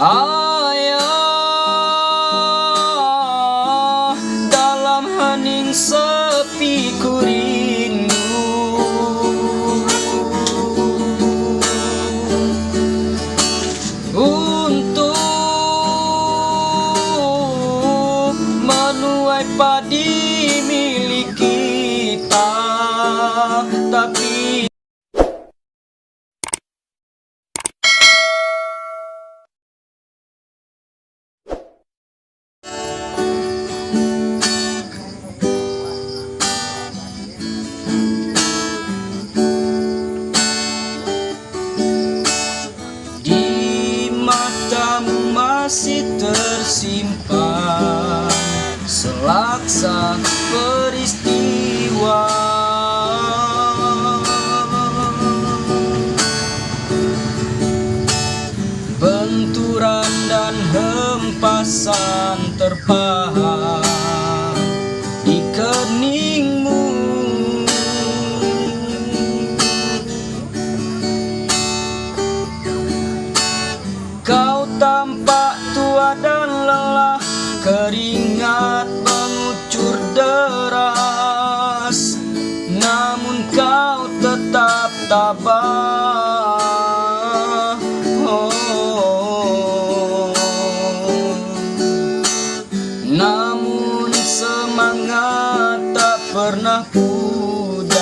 Ayah, dalam hening sepi ku rindu untuk menuai padi milik kita, tapi masih tersimpan selaksa peristiwa. Benturan dan hempasan terpahat di keningmu. Kau tampak tua dan lelah, keringat mengucur deras, namun kau tetap tabah. Namun semangat tak pernah pudar,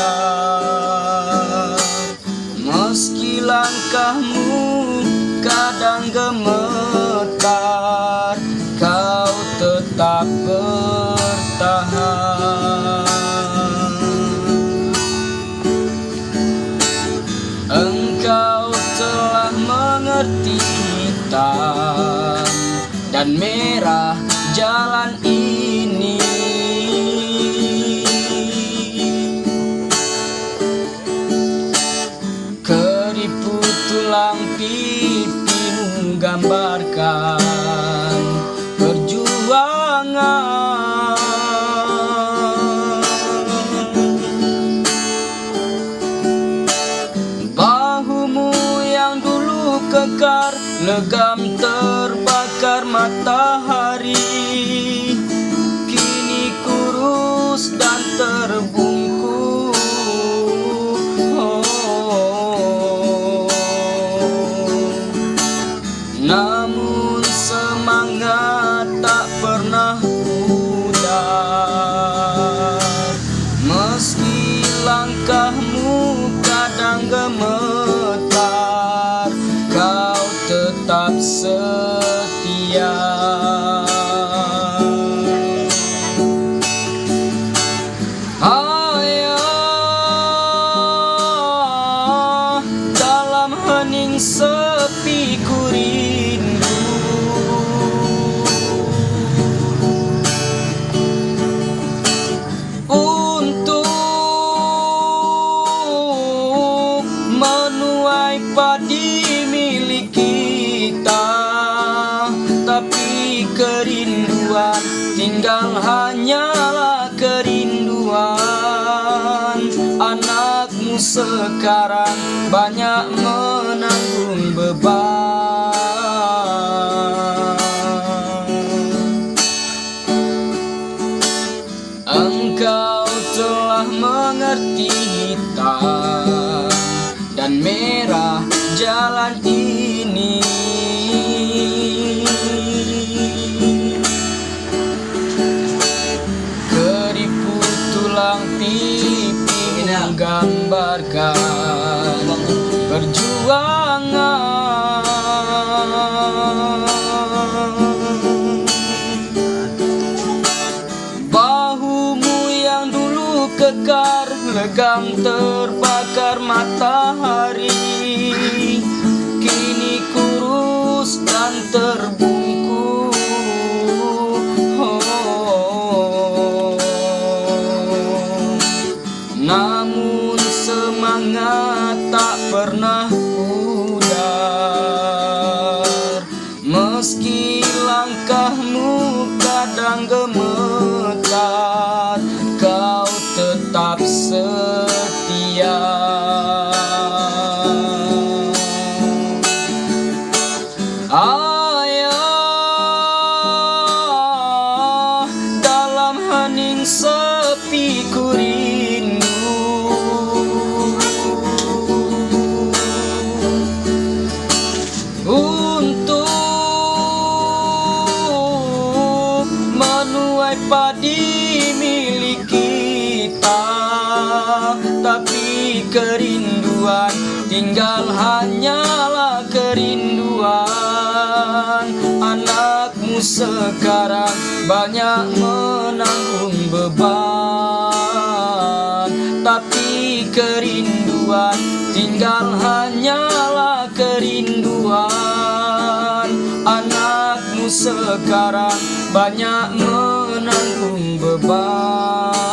meski langkahmu kadang gemetar, kau tetap bertahan. Engkau telah mengerti hitam dan merah jalan ini. Keriput tulang pipimu gambarkan perjuangan. Bahumu yang dulu kekar, legam terbakar matahari, kini kurus dan terbungkus. Namun semangat tak pernah pudar, meski langkahmu kadang gemetar, kau tetap setia. Ayah, dalam hening sepi ku rindu untuk menuai padi milik kita, tapi kerinduan tinggal hanyalah kerinduan. Anakmu sekarang banyak menanggung beban. Engkau telah mengerti hitam dan merah jalan ini. Keriput tulang pipi menggambarkan perjuangan. Bahumu yang dulu kekar, legam terbakar matahari, kini kurus dan terbungkus. Namun semangat tak pernah pudar, meski langkahmu kadang gemetar, kau tetap setia. Ayah, untuk menuai padi milik kita, tapi kerinduan tinggal hanyalah kerinduan. Anakmu sekarang banyak menanggung beban, tapi kerinduan tinggal hanyalah kerinduan. Anakmu sekarang banyak menanggung beban.